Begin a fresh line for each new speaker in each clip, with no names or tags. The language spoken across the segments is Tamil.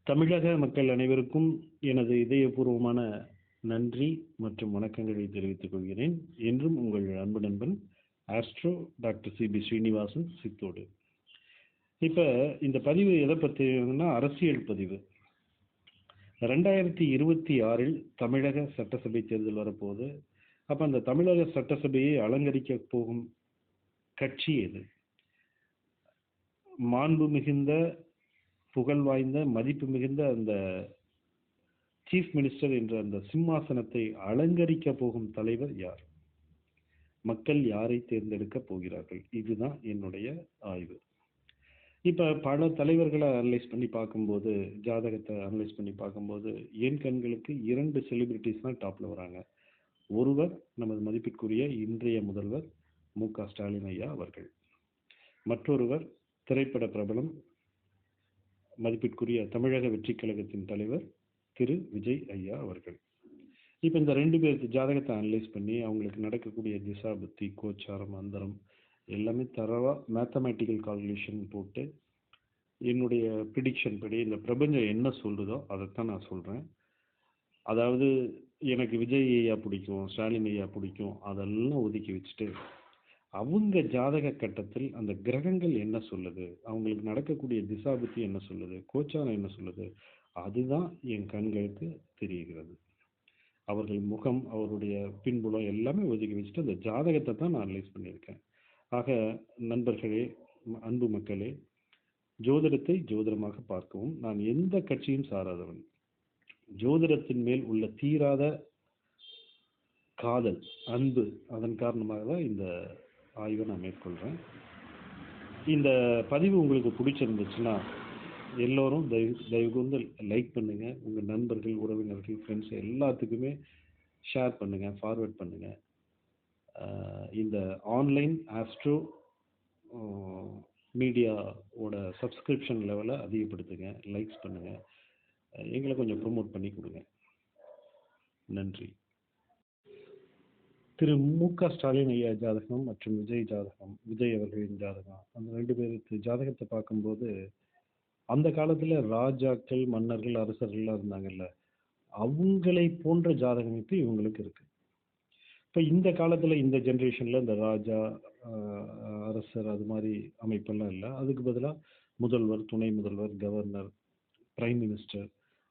தமிழக மக்கள் அனைவருக்கும் எனது இதயபூர்வமான நன்றி மற்றும் வணக்கங்களை தெரிவித்துக் கொள்கிறேன். என்றும் உங்கள் அன்பு நண்பன் ஆஸ்ட்ரோ டாக்டர் சிபி ஸ்ரீனிவாசன் சித்தோடு. இப்போ இந்த பதிவு எதை பற்றினா அரசியல் பதிவு. 2026 தமிழக சட்டசபை தேர்தல் வரப்போகுது. அப்போ அந்த தமிழக சட்டசபையை அலங்கரிக்க போகும் கட்சி எது? மாண்பு மிகுந்த, புகழ் வாய்ந்த, மதிப்பு மிகுந்த அந்த சீஃப் மினிஸ்டர் என்ற அந்த சிம்மாசனத்தை அலங்கரிக்க போகும் தலைவர் யார்? மக்கள் யாரை தேர்ந்தெடுக்க போகிறார்கள்? இதுதான் என்னுடைய ஆய்வு. இப்போ பல தலைவர்களை அனலைஸ் பண்ணி பார்க்கும்போது, ஜாதகத்தை அனலைஸ் பண்ணி பார்க்கும்போது, என் கண்களுக்கு 2 செலிபிரிட்டிஸ் தான் டாப்பில் வராங்க. ஒருவர் நமது மதிப்பிற்குரிய இன்றைய முதல்வர் மு.க. ஸ்டாலின் ஐயா அவர்கள். மற்றொருவர் திரைப்பட பிரபலம், மதிப்பிற்குரிய தமிழக வெற்றி கழகத்தின் தலைவர் திரு விஜய் ஐயா அவர்கள். இப்போ இந்த 2 பேருக்கு ஜாதகத்தை அனலைஸ் பண்ணி அவங்களுக்கு நடக்கக்கூடிய திசா புத்தி, கோச்சாரம், அந்தரம் எல்லாமே தரவாக மேத்தமேட்டிக்கல் கால்குலேஷன் போட்டு என்னுடைய ப்ரிடிக்ஷன் படி இந்த பிரபஞ்சம் என்ன சொல்லுதோ அதைத்தான் நான் சொல்கிறேன். அதாவது எனக்கு விஜய் ஐயா பிடிக்கும், ஸ்டாலின் ஐயா பிடிக்கும், அதெல்லாம் ஒதுக்கி வச்சுட்டு அவங்க ஜாதக கட்டத்தில் அந்த கிரகங்கள் என்ன சொல்லுது, அவங்களுக்கு நடக்கக்கூடிய திசாபுத்தி என்ன சொல்லுது, கோச்சாரம் என்ன சொல்லுது, அதுதான் என் கண்களுக்கு தெரிகிறது. அவர்கள் முகம், அவருடைய பின்புலம் எல்லாமே ஒதுக்கி வச்சுட்டு அந்த ஜாதகத்தை தான் நான் அனலைஸ் பண்ணியிருக்கேன். ஆக நண்பர்களே, அன்பு மக்களே, ஜோதிடத்தை ஜோதிடமாக பார்க்கவும். நான் எந்த கட்சியும் சாராதவன். ஜோதிடத்தின் மேல் உள்ள தீராத காதல், அன்பு, அதன் காரணமாக தான் இந்த ஆய்வை நான் மேற்கொள்கிறேன். இந்த பதிவு உங்களுக்கு பிடிச்சிருந்துச்சுன்னா எல்லோரும் தயவு கூர்ந்து லைக் பண்ணுங்கள். உங்கள் நண்பர்கள், உறவினர்கள், ஃப்ரெண்ட்ஸ் எல்லாத்துக்குமே ஷேர் பண்ணுங்கள், ஃபார்வர்ட் பண்ணுங்கள். இந்த ஆன்லைன் ஆஸ்ட்ரோ மீடியாவோட சப்ஸ்கிரிப்ஷன் லெவலை அதிகப்படுத்துங்க, லைக்ஸ் பண்ணுங்கள், எங்களை கொஞ்சம் ப்ரொமோட் பண்ணி கொடுங்க. நன்றி. திரு மு.க. ஸ்டாலின் ஐயா ஜாதகம் மற்றும் விஜய் ஜாதகம், விஜய் அவர்களின் ஜாதகம், அந்த 2 பேருக்கு ஜாதகத்தை பார்க்கும்போது அந்த காலத்தில் ராஜாக்கள், மன்னர்கள், அரசர்கள்லாம் இருந்தாங்கல்ல, அவங்களை போன்ற ஜாதக அமைப்பு இவங்களுக்கு இருக்குது. இப்போ இந்த காலத்தில் இந்த ஜென்ரேஷனில் இந்த ராஜா, அரசர் அது மாதிரி அமைப்பெல்லாம் இல்லை. அதுக்கு பதிலாக முதல்வர், துணை முதல்வர், கவர்னர், பிரைம் மினிஸ்டர்,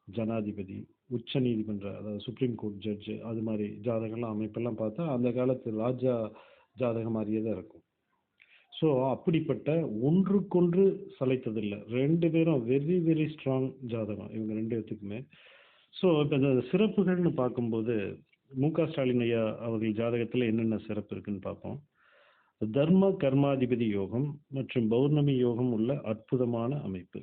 ஜனாதிபதி, உச்ச நீதிமன்ற அதாவது சுப்ரீம் கோர்ட் ஜட்ஜு, அது மாதிரி ஜாதகம்லாம் அமைப்பெல்லாம் பார்த்தா அந்த காலத்து ராஜா ஜாதகம் மாதிரியே தான் இருக்கும். ஸோ அப்படிப்பட்ட ஒன்றுக்கொன்று சளைத்ததில்லை. 2 பேரும் வெரி வெரி ஸ்ட்ராங் ஜாதகம் இவங்க 2 பேர்த்துக்குமே. ஸோ இப்போ இந்த சிறப்புகள்னு பார்க்கும்போது மு.க. ஸ்டாலின் ஐயா அவர்கள் ஜாதகத்தில் என்னென்ன சிறப்பு இருக்குன்னு பார்ப்போம். தர்ம கர்மாதிபதி யோகம் மற்றும் பௌர்ணமி யோகம் உள்ள அற்புதமான அமைப்பு.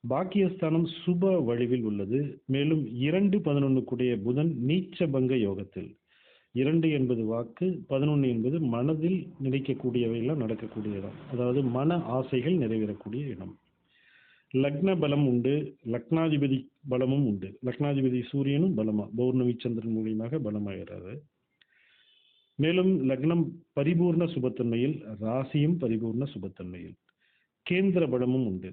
பாக்கியஸ்தானம் சுப வடிவில் உள்ளது. மேலும் 2-11 கூடிய புதன் நீச்ச பங்க யோகத்தில். 2 என்பது வாக்கு, 11 என்பது மனதில் நினைக்கக்கூடியவையெல்லாம் நடக்கக்கூடிய இடம், அதாவது மன ஆசைகள் நிறைவேறக்கூடிய இடம். லக்ன பலம் உண்டு, லக்னாதிபதி பலமும் உண்டு. லக்னாதிபதி சூரியனும் பலமா பௌர்ணமி சந்திரன் மூலியமாக பலமாகிறாரு. மேலும் லக்னம் பரிபூர்ண சுபத்தன்மையில், ராசியும் பரிபூர்ண சுபத்தன்மையில். கேந்திர பலமும் உண்டு.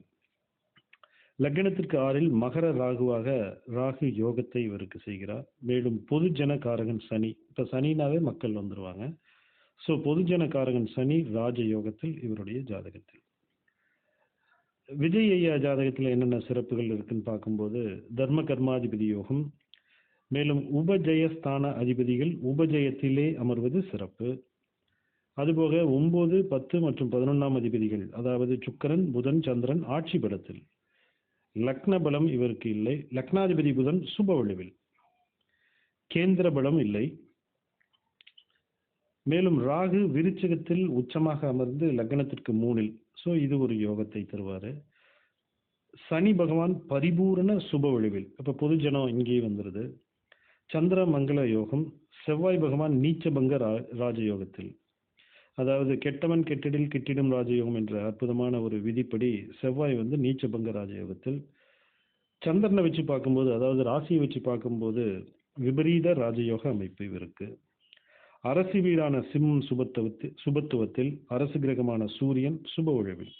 லக்னத்திற்கு 6 மகர ராகுவாக ராகு யோகத்தை இவருக்கு செய்கிறார். மேலும் பொதுஜன காரகன் சனி. இப்போ சனினாவே மக்கள் வந்துடுவாங்க. ஸோ பொதுஜன காரகன் சனி ராஜ யோகத்தில் இவருடைய ஜாதகத்தில். விஜய் ஐயா ஜாதகத்தில் என்னென்ன சிறப்புகள் இருக்குன்னு பார்க்கும்போது தர்ம கர்மாதிபதி யோகம், மேலும் உபஜயஸ்தான அதிபதிகள் உபஜயத்திலே அமர்வது சிறப்பு. அதுபோக 9, 10 மற்றும் 11ஆம் அதிபதிகள், அதாவது சுக்கிரன், புதன், சந்திரன் ஆட்சி பலத்தில். லக்ன பலம் இவருக்கு இல்லை. லக்னாதிபதி புதன் சுப வலுவில். கேந்திர பலம் இல்லை. மேலும் ராகு விருச்சிகத்தில் உச்சமாக அமர்ந்து லக்னத்திற்கு 3. ஸோ இது ஒரு யோகத்தை தருவார். சனி பகவான் பரிபூரண சுப வலுவில். இப்போ பொதுஜனம் இங்கே வந்துடுது. சந்திர மங்கள யோகம். செவ்வாய் பகவான் நீச்சபங்க ராஜயோகத்தில். அதாவது கெட்டவன் கெட்டிடில் கிட்டிடும் ராஜயோகம் என்ற அற்புதமான ஒரு விதிப்படி செவ்வாய் நீச்சபங்க ராஜயோகத்தில். சந்திரனை வச்சு பார்க்கும்போது, அதாவது ராசியை வச்சு பார்க்கும்போது விபரீத ராஜயோக அமைப்பு இவருக்கு. அரசு வீடான சிம்மம் சுபத்துவத்தில், அரசு கிரகமான சூரியன் சுப உழவில்.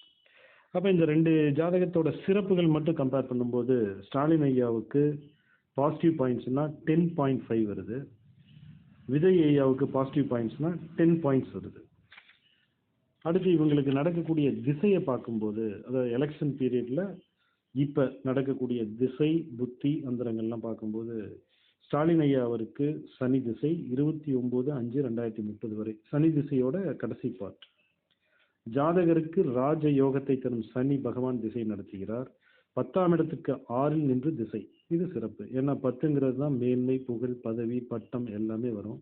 அப்போ இந்த 2 ஜாதகத்தோட சிறப்புகள் மட்டும் கம்பேர் பண்ணும்போது ஸ்டாலின் ஐயாவுக்கு பாசிட்டிவ் பாயிண்ட்ஸ்னா 10.5 வருது, விஜய் ஐயாவுக்கு பாசிட்டிவ் பாயிண்ட்ஸ்னா 10 பாயிண்ட்ஸ் வருது. அடுத்து இவங்களுக்கு நடக்கக்கூடிய திசையை பார்க்கும்போது, அதாவது எலெக்ஷன் பீரியட்ல இப்ப நடக்கக்கூடிய திசை புத்தி அந்தரங்கள்லாம் பார்க்கும்போது ஸ்டாலின் ஐயா அவருக்கு சனி திசை 29/5/2030 வரை, சனி திசையோட கடைசி பார்ட். ஜாதகருக்கு ராஜ யோகத்தை தரும் சனி பகவான் திசை நடத்துகிறார். 10ஆம் இடத்துக்கு 6ல் நின்று திசை, இது சிறப்பு. ஏன்னா 10ங்கிறது தான் மேன்மை, புகழ், பதவி, பட்டம் எல்லாமே வரும்.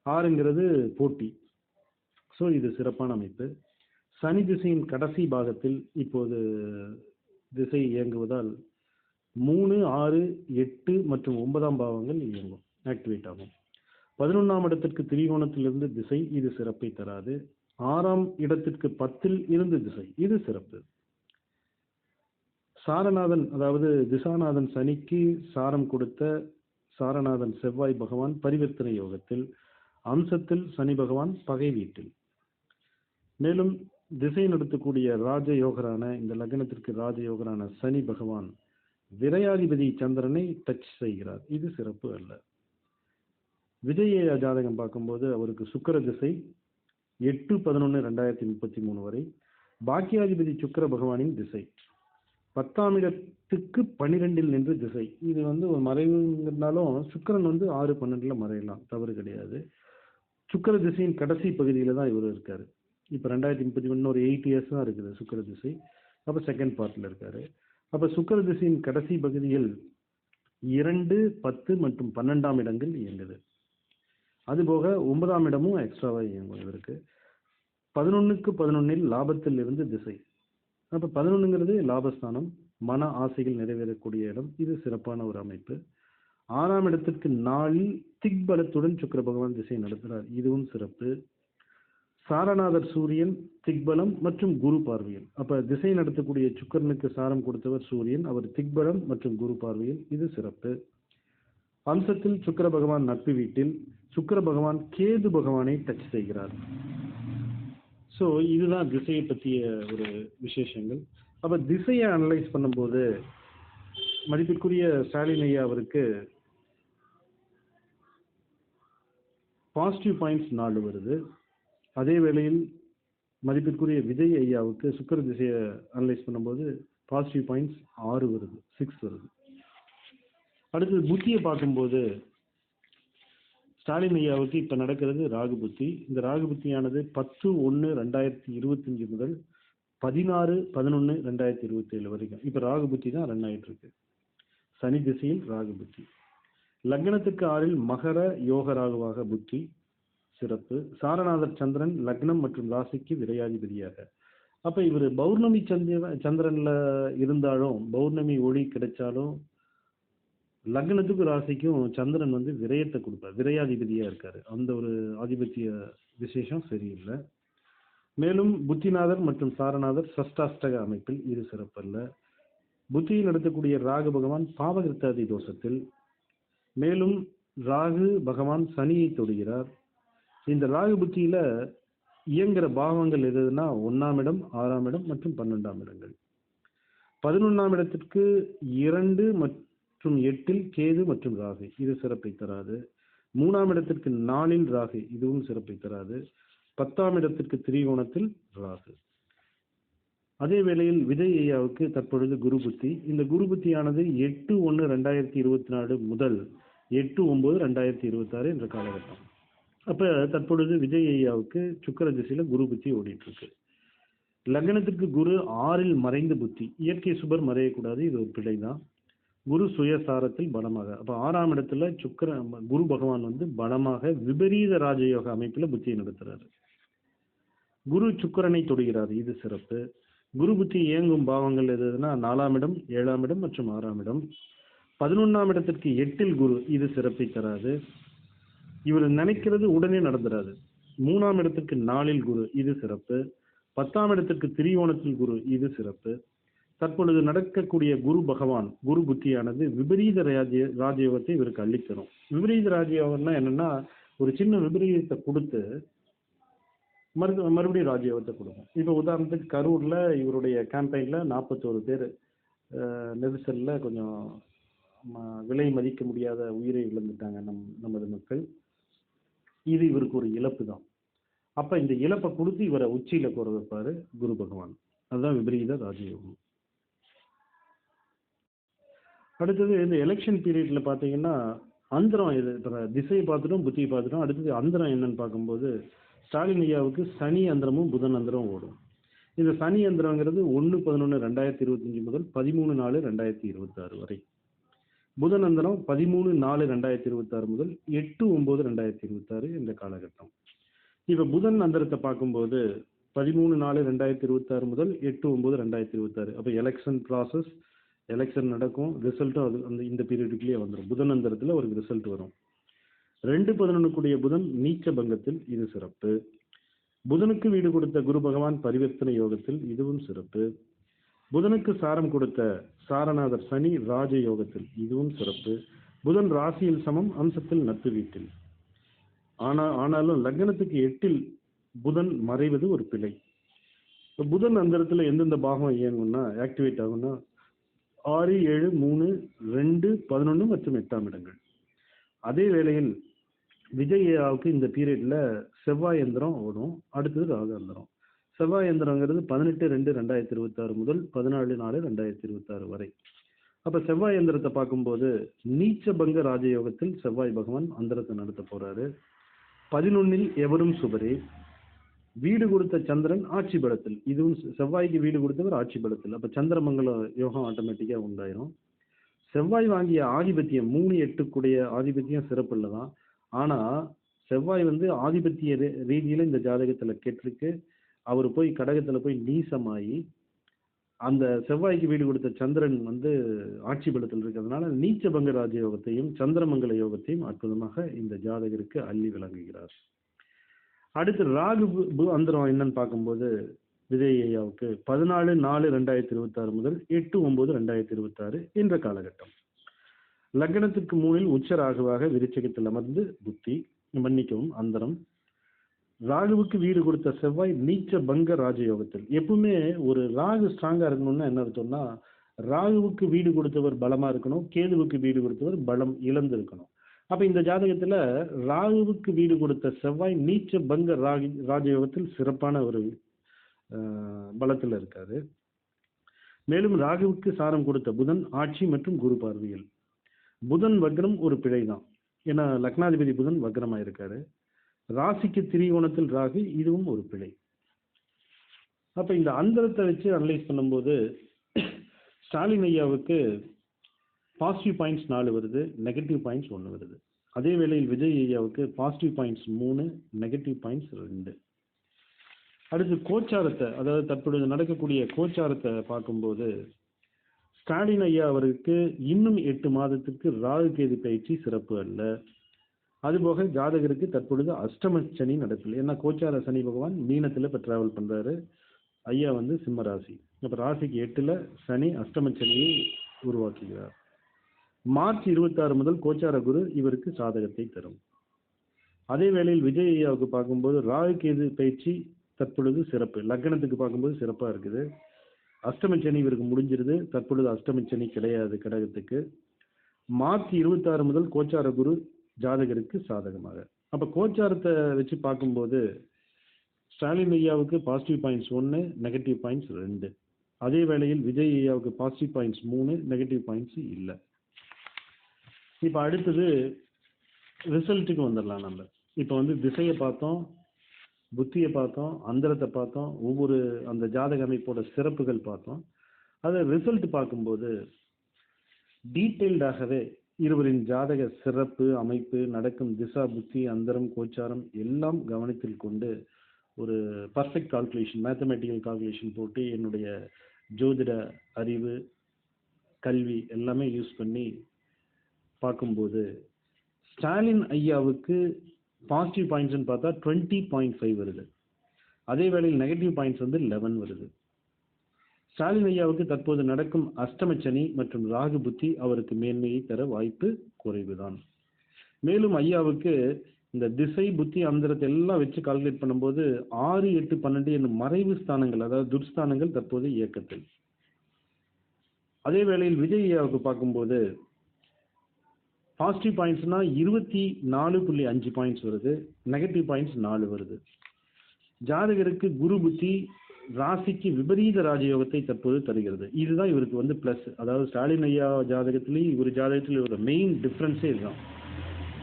6ங்கிறது போட்டி. ஸோ இது சிறப்பான அமைப்பு. சனி திசையின் கடைசி பாகத்தில் இப்போது திசை இயங்குவதால் 3, 6, 8 மற்றும் 9ஆம் பாவங்கள் இயங்கும், ஆக்டிவேட் ஆகும். 11ஆம் இடத்திற்கு திரிகோணத்திலிருந்து திசை, இது சிறப்பை தராது. 6ஆம் இடத்திற்கு 10ல் இருந்து திசை, இது சிறப்பு. சாரநாதன், அதாவது திசாநாதன் சனிக்கு சாரம் கொடுத்த சாரநாதன் செவ்வாய் பகவான் பரிவர்த்தனை யோகத்தில், அம்சத்தில் சனி பகவான் பகை வீட்டில். மேலும் திசை நடத்தக்கூடிய ராஜயோகரான, இந்த லக்னத்திற்கு ராஜயோகரான சனி பகவான் விரையாதிபதி சந்திரனை டச் செய்கிறார், இது சிறப்பு அல்ல. விஜய ஜாதகம் பார்க்கும்போது அவருக்கு சுக்கிர திசை 8/11/2033 வரை, பாக்கியாதிபதி சுக்கிர பகவானின் திசை 10ஆம் இடத்துக்கு 12ல் நின்று திசை. இது ஒரு மறைவுங்கிறதுனாலும் சுக்கிரன் 6/12ல மறையலாம், தவறு கிடையாது. சுக்கிர திசையின் கடைசி பகுதியில தான் இவர் இருக்காரு. இப்போ 2031 ஒரு 8 இயர்ஸ் தான் இருக்குது சுக்கிர திசை. அப்போ செகண்ட் பார்ட்ல இருக்காரு. அப்போ சுக்கிர திசையின் கடைசி பகுதியில் 2, 10 மற்றும் 12ஆம் இடங்கள் இயங்குது. அதுபோக 9ஆம் இடமும் எக்ஸ்ட்ராவா இயங்கும் இவருக்கு. 11க்கு 11ல் லாபத்தில் இருந்து திசை. அப்போ 11ங்கிறது லாபஸ்தானம், மன ஆசைகள் நிறைவேறக்கூடிய இடம், இது சிறப்பான ஒரு அமைப்பு. 6ஆம் இடத்திற்கு 4ல் திக்பலத்துடன் சுக்கிர பகவான் திசை நடத்துகிறார், இதுவும் சிறப்பு. சாரநாதர் சூரியன் திக்பலம் மற்றும் குரு பார்வையில். அப்ப திசை நடத்தக்கூடிய சுக்கிரனுக்கு சாரம் கொடுத்தவர் சூரியன், அவர் திக்பலம் மற்றும் குரு பார்வையில், இது சிறப்பு. அம்சத்தில் சுக்கிர பகவான் நட்பு வீட்டில், சுக்கிர பகவான் கேது பகவானை டச் செய்கிறார். ஸோ இதுதான் திசையை பற்றிய ஒரு விசேஷங்கள். அப்ப திசையை அனலைஸ் பண்ணும்போது மதிப்பிற்குரிய ஸ்டாலின் ஐயா அவருக்கு பாசிட்டிவ் பாயிண்ட்ஸ் 4 வருது. அதே வேளையில் மதிப்பிற்குரிய விஜய் ஐயாவுக்கு சுக்கிர திசையை அனலைஸ் பண்ணும்போது பாசிட்டிவ் பாயிண்ட்ஸ் 6 வருது, 6 வருது. அடுத்தது புத்தியை பார்க்கும்போது ஸ்டாலின் ஐயாவுக்கு இப்போ நடக்கிறது ராகு புத்தி. இந்த ராகு புத்தியானது 10/1/2025 முதல் 16/11/2027 வரைக்கும். இப்போ ராகு புத்தி தான் ரன் ஆகிட்டு இருக்கு. சனி திசையில் ராகு புத்தி. லக்னத்துக்கு 6ல் மகர யோக ராகுவாக புத்தி, சிறப்பு. சாரநாதர் சந்திரன் லக்னம் மற்றும் ராசிக்கு விரையாதிபதியாக. அப்ப இவர் பௌர்ணமி சந்திரன்ல இருந்தாலும், பௌர்ணமி ஒளி கிடைச்சாலும் லக்னத்துக்கும் ராசிக்கும் சந்திரன் விரயத்தை கொடுப்பார், விரையாதிபதியா இருக்காரு. அந்த ஒரு ஆதிபத்திய விசேஷம் சரியில்லை. மேலும் புத்திநாதர் மற்றும் சாரநாதர் சஷ்டாஷ்டக அமைப்பில், இது சிறப்பல்ல. புத்தியில் நடத்தக்கூடிய ராகு பகவான் பாவகிருத்தாதி தோஷத்தில். மேலும் ராகு பகவான் சனியை தொடுகிறார். இந்த ராகு புத்தியில இயங்குற பாவங்கள் எதுனா 1ஆம் இடம், 6ஆம் இடம் மற்றும் 12ஆம் இடங்கள். 11ஆம் இடத்திற்கு 2 மற்றும் 8ல் கேது மற்றும் ராகு, இது சிறப்பை தராது. 3ஆம் இடத்திற்கு 4ல் ராகு, இதுவும் சிறப்பை தராது. 10ஆம் இடத்திற்கு திரிகோணத்தில் ராகு. அதே வேளையில் விஜய் ஐயாவுக்கு தற்பொழுது குரு புத்தி. இந்த குரு புத்தியானது 8/1/2024 முதல் 8/9/2026 என்ற காலகட்டம். அப்ப தற்பொழுது விஜய் ஐயாவுக்கு சுக்கிர திசையில குரு புத்தி ஓடிட்டு இருக்கு. லக்னத்துக்கு குரு 6ல் மறைந்து புத்தி. இயற்கை சுபர் மறையக்கூடாது, இது ஒரு பிழைதான். குரு சுயசாரத்தில் பலமாக, அப்ப 6ஆம் இடத்துல குரு பகவான் பலமாக விபரீத ராஜயோக அமைப்புல புத்தியை நடத்துறாரு. குரு சுக்கிரனை தொடுகிறார், இது சிறப்பு. குரு புத்தி இயங்கும் பாவங்கள் எதுனா 4ஆம் இடம், 7ஆம் இடம் மற்றும் 6ஆம் இடம். 11ஆம் இடத்திற்கு 8ல் குரு, இது சிறப்பை தராது. இவர் நினைக்கிறது உடனே நடந்துடாது. 3ஆம் இடத்திற்கு 4ல் குரு, இது சிறப்பு. 10ஆம் இடத்திற்கு திரிகோணத்தில் குரு, இது சிறப்பு. தற்பொழுது நடக்கக்கூடிய குரு பகவான் குரு புத்தியானது விபரீத ராஜயோகத்தை இவருக்கு அள்ளித்தரும். விபரீத ராஜயோகம்னா என்னன்னா, ஒரு சின்ன விபரீதத்தை கொடுத்து மறுபடியும் ராஜயோகத்தை கொடுக்கும். இப்போ உதாரணத்துக்கு கரூரில் இவருடைய கேம்பெயினில் 41 பேர் நெரிசலில் கொஞ்சம் விலை மதிக்க முடியாத உயிரை இழந்துட்டாங்க நமது மக்கள். இது இவருக்கு ஒரு இழப்பு தான். அப்போ இந்த இழப்பை கொடுத்து இவரை உச்சியில் கூற வைப்பார் குரு பகவான். அதுதான் விபரீத ராஜயோகம். அடுத்தது இந்த எலெக்ஷன் பீரியடில் பார்த்தீங்கன்னா அந்தரம் இது திசையை பார்த்துட்டோம், புத்தியை பார்த்துட்டோம். அடுத்தது அந்தரம் என்னன்னு பார்க்கும்போது ஸ்டாலின் ஐயாவுக்கு சனி அந்தரமும் புதன் அந்தரம் ஓடும். இந்த சனி அந்தரங்கிறது 1/11/2025 முதல் 13/4/2026 வரை. புதன் அந்தரம் 13/4/2026 முதல் 8/9/2026 இந்த காலகட்டம். இப்போ புதன் அந்தரத்தை பார்க்கும்போது 13/4/2026 முதல் 8/9/2026. அப்போ எலெக்ஷன் ப்ராசஸ், எலெக்ஷன் நடக்கும், ரிசல்ட்டும் அது இந்த பீரியடுக்குள்ளேயே வந்துடும். புதன் அந்தரத்தில் ஒரு ரிசல்ட் வரும். 2/11 புதன் நீச்ச பங்கத்தில், இது சிறப்பு. புதனுக்கு வீடு கொடுத்த குரு பகவான் பரிவர்த்தனை யோகத்தில், இதுவும் சிறப்பு. புதனுக்கு சாரம் கொடுத்த சாரநாதர் சனி ராஜ யோகத்தில், இதுவும் சிறப்பு. புதன் ராசியில் சமம், அம்சத்தில் நட்பு வீட்டில். ஆனாலும் லக்னத்துக்கு 8 புதன் மறைவது ஒரு பிழை. புதன் அந்தரத்தில் எந்தெந்த பாகம் இயங்கும்னா ஆக்டிவேட் ஆகும்னா 6, 7, 3, 2, 11 மற்றும் 8ஆம் இடங்கள். அதே வேளையில் விஜயாவுக்கு இந்த பீரியட்ல செவ்வாய் எந்திரம் ஓடும். அடுத்தது ராகு எந்திரம். செவ்வாய் எந்திரங்கிறது 18/2/2026 முதல் 14/4/2026 வரை. அப்ப செவ்வாய் எந்திரத்தை பார்க்கும்போது நீச்ச பங்க ராஜயோகத்தில் செவ்வாய் பகவான் அந்தரத்தை நடத்த போறாரு. 11 எவரும் சுபரே. வீடு கொடுத்த சந்திரன் ஆட்சி பலத்தில், இதுவும் செவ்வாய்க்கு வீடு கொடுத்தவர் ஆட்சி பலத்தில். அப்ப சந்திரமங்கல யோகம் ஆட்டோமேட்டிக்கா உண்டாயிரும். செவ்வாய் வாங்கிய ஆதிபத்தியம் 3, 8 ஆதிபத்தியம் சிறப்பு இல்லதான். ஆனா செவ்வாய் ஆதிபத்திய ரீதியில இந்த ஜாதகத்துல கெட்டிருக்கு. அவர் போய் கடகத்துல போய் நீசமாயி அந்த செவ்வாய்க்கு வீடு கொடுத்த சந்திரன் ஆட்சி பலத்தில் இருக்கிறதுனால நீச்ச பங்க ராஜயோகத்தையும் சந்திரமங்கல யோகத்தையும் அற்புதமாக இந்த ஜாதகருக்கு அள்ளி விளங்குகிறார். அடுத்து ராகு அந்தரம் என்னன்னு பார்க்கும்போது விஜய் ஐயாவுக்கு 14/4/2026 முதல் 8/9/2026 என்ற காலகட்டம். லக்னத்துக்கு 3 உச்ச ராகுவாக விருச்சிகத்தில் அமர்ந்து புத்தி மன்னிக்கவும் அந்தரம். ராகுவுக்கு வீடு கொடுத்த செவ்வாய் நீச்ச பங்க ராஜயோகத்தில். எப்பவுமே ஒரு ராகு ஸ்ட்ராங்கா இருக்கணும்னா என்ன அர்த்தம்னா ராகுவுக்கு வீடு கொடுத்தவர் பலமா இருக்கணும், கேதுவுக்கு வீடு கொடுத்தவர் பலம் இழந்து இருக்கணும். அப்ப இந்த ஜாதகத்துல ராகுவுக்கு வீடு கொடுத்த செவ்வாய் நீச்ச பங்க ராஜயோகத்தில் சிறப்பான ஒரு பலத்தில் இருக்காரு. மேலும் ராகுவுக்கு சாரம் கொடுத்த புதன் ஆட்சி மற்றும் குரு பார்வையில். புதன் வக்ரம் ஒரு பிழைதான். ஏன்னா லக்னாதிபதி புதன் வக்ரமா இருக்காரு. ராசிக்கு திரிகோணத்தில் ராகு, இதுவும் ஒரு பிழை. அப்ப இந்த அந்தரத்தை வச்சு அனலைஸ் பண்ணும்போது ஸ்டாலின் ஐயாவுக்கு பாசிட்டிவ் பாயிண்ட்ஸ் 4 வருது, நெகட்டிவ் பாயிண்ட்ஸ் 1 வருது. அதே வேளையில் விஜய் ஐயாவுக்கு பாசிட்டிவ் பாயிண்ட்ஸ் 3, நெகட்டிவ் பாயிண்ட்ஸ் 2. அடுத்து கோச்சாரத்தை, அதாவது தற்பொழுது நடக்கக்கூடிய கோச்சாரத்தை பார்க்கும்போது ஸ்டாலின் ஐயா அவருக்கு இன்னும் 8 மாதத்துக்கு ராகு கேது பயிற்சி சிறப்பு அல்ல. அதுபோக ஜாதகருக்கு தற்பொழுது அஷ்டம சனி நடக்கல. ஏன்னா கோச்சார சனி பகவான் மீனத்துல இப்ப டிராவல் பண்றாரு. ஐயா சிம்ம ராசி. அப்ப ராசிக்கு 8ல சனி அஷ்டம சனியை உருவாக்குகிறார். மார்ச் 26 முதல் கோச்சார குரு இவருக்கு சாதகத்தை தரும். அதே வேளையில் விஜய் ஐயாவுக்கு பார்க்கும்போது ராகு கேது பயிற்சி தற்பொழுது சிறப்பு. லக்னத்துக்கு பார்க்கும்போது சிறப்பா இருக்குது. அஷ்டம சனி இவருக்கு முடிஞ்சிருது. தற்பொழுது அஷ்டம சனி கிடையாது கடகத்துக்கு. மார்ச் 26 முதல் கோச்சார குரு ஜாதகருக்கு சாதகமாக. அப்ப கோச்சாரத்தை வச்சு பார்க்கும்போது ஸ்டாலின் ஐயாவுக்கு பாசிட்டிவ் பாயிண்ட்ஸ் 1, நெகட்டிவ் பாயிண்ட்ஸ் 2. அதே வேளையில் விஜய் ஐயாவுக்கு பாசிட்டிவ் பாயிண்ட்ஸ் 3, நெகட்டிவ் பாயிண்ட்ஸ் இல்லை. இப்ப அடுத்தது ரிசல்ட்டுக்கு வந்துடலாம். நம்ம இப்ப திசையை பார்த்தோம், புத்தியை பார்த்தோம், அந்தரத்தை பார்த்தோம், ஒவ்வொரு அந்த ஜாதக அமைப்போட சிறப்புகள் பார்த்தோம். அதை ரிசல்ட் பார்க்கும்போது டீட்டெயில்டாகவே இருவரின் ஜாதக சிறப்பு அமைப்பு, நடக்கும் திசா புத்தி அந்தரம் கோச்சாரம் எல்லாம் கவனத்தில் கொண்டு ஒரு பர்ஃபெக்ட் கால்குலேஷன், மேத்தமெட்டிக்கல் கால்குலேஷன் போட்டு என்னுடைய ஜோதிட அறிவு கல்வி எல்லாமே யூஸ் பண்ணி பார்க்கும்போது ஸ்டாலின் ஐயாவுக்கு பாசிட்டிவ் பாயிண்ட்ஸ்ன்னு பார்த்தா 20.5 வருது. அதே வேளையில் நெகட்டிவ் பாயிண்ட்ஸ் 11 வருது. ஸ்டாலின் ஐயாவுக்கு தற்போது நடக்கும் அஷ்டம சனி மற்றும் ராகு புத்தி அவருக்கு மேன்மையை தர வாய்ப்பு குறைவுதான். மேலும் ஐயாவுக்கு இந்த திசை புத்தி அந்தரத்தை எல்லாம் வச்சு கால்குலேட் பண்ணும்போது 6, 8, 12 என்னும் மறைவு ஸ்தானங்கள், அதாவது துர்ஸ்தானங்கள் தற்போது இயக்கத்தில். அதே வேளையில் விஜய் ஐயாவுக்கு பார்க்கும்போது பாசிட்டிவ் பாயிண்ட்ஸ்னா 24.5 பாயிண்ட்ஸ் வருது, நெகட்டிவ் பாயிண்ட்ஸ் 4 வருது. ஜாதகருக்கு குரு புத்தி ராசிக்கு விபரீத ராஜயோகத்தை தற்போது தருகிறது. இதுதான் இவருக்கு வந்து பிளஸ். அதாவது ஸ்டாலின் ஐயா ஜாதகத்திலேயே இவர் ஜாதகத்தில் ஒரு மெயின் டிஃப்ரென்ஸே இதுதான்.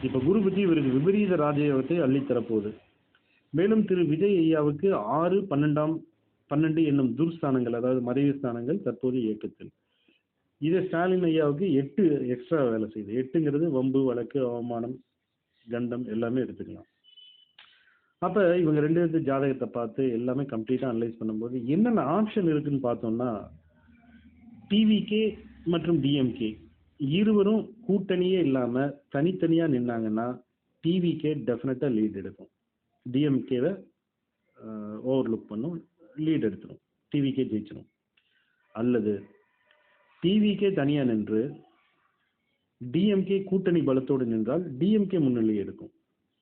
இப்போ குரு புத்தி இவருக்கு விபரீத ராஜயோகத்தை அள்ளித்தரப்போகுது. மேலும் திரு விஜய் ஐயாவுக்கு 6, 12 என்னும் துர்ஸ்தானங்கள், அதாவது மறைவு ஸ்தானங்கள் தற்போது இயக்கத்தில். இதே ஸ்டாலின் ஐயாவுக்கு 8 எக்ஸ்ட்ரா வேலை செய்யுது. 8ங்கிறது வம்பு, வழக்கு, அவமானம், கண்டம் எல்லாமே எடுத்துக்கலாம். அப்ப இவங்க 2 பேருக்கு ஜாதகத்தை பார்த்து எல்லாமே கம்ப்ளீட்டா அனலைஸ் பண்ணும்போது என்னென்ன ஆப்ஷன் இருக்குன்னு பார்த்தோம்னா, டிவிகே மற்றும் டிஎம்கே இருவரும் கூட்டணியே இல்லாம தனித்தனியா நின்னாங்கன்னா டிவிகே டெஃபினட்டா லீட் எடுக்கும். டிஎம்கேவை ஓவர்லுக் பண்ணும், லீட் எடுத்துரும், டிவிகே ஜெயிச்சிடும். அல்லது டிவிகே தனியா நின்று டிஎம்கே கூட்டணி பலத்தோடு நின்றால் டிஎம்கே முன்னிலை எடுக்கும்.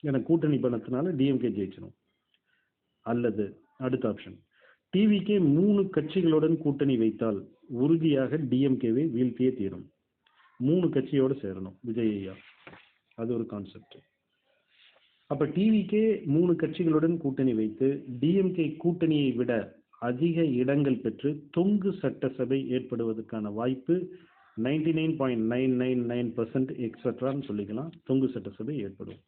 ஏன்னா கூட்டணி பலத்தினால டிஎம்கே ஜெயிச்சிடும். அல்லது அடுத்த ஆப்ஷன், டிவிகே 3 கட்சிகளுடன் கூட்டணி வைத்தால் உறுதியாக டிஎம்கேவை வீழ்த்தியே தீரும். 3 கட்சியோடு சேரணும் விஜய் ஐயா, அது ஒரு கான்செப்ட். அப்ப டிவிகே 3 கட்சிகளுடன் கூட்டணி வைத்து டிஎம்கே கூட்டணியை விட அதிக இடங்கள் பெற்று தொங்கு சட்டசபை ஏற்படுவதற்கான வாய்ப்பு 99.999% எக்ஸெட்ரான்னு சொல்லிக்கலாம். தொங்கு சட்டசபை ஏற்படும்.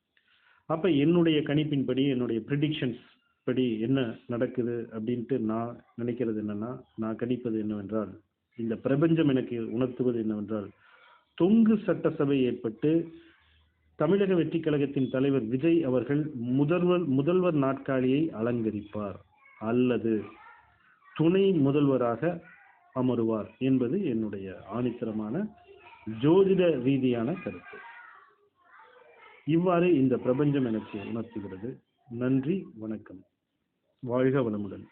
அப்ப என்னுடைய கணிப்பின்படி, என்னுடைய ப்ரிடிக்ஷன்ஸ் படி என்ன நடக்குது அப்படின்ட்டு நான் நினைக்கிறது என்னன்னா, நான் கணிப்பது என்னவென்றால், இந்த பிரபஞ்சம் எனக்கு உணர்த்துவது என்னவென்றால், தொங்கு சட்டசபை ஏற்பட்டு தமிழக வெற்றி கழகத்தின் தலைவர் விஜய் அவர்கள் முதல்வர் நாற்காலியை அலங்கரிப்பார் அல்லது துணை முதல்வராக அமருவார் என்பது என்னுடைய ஆணித்தரமான ஜோதிட ரீதியான கருத்து. இவ்வாறு இந்த பிரபஞ்சம் எனக்கு உணர்த்துகிறது. நன்றி, வணக்கம், வாழ்க வளமுடன்.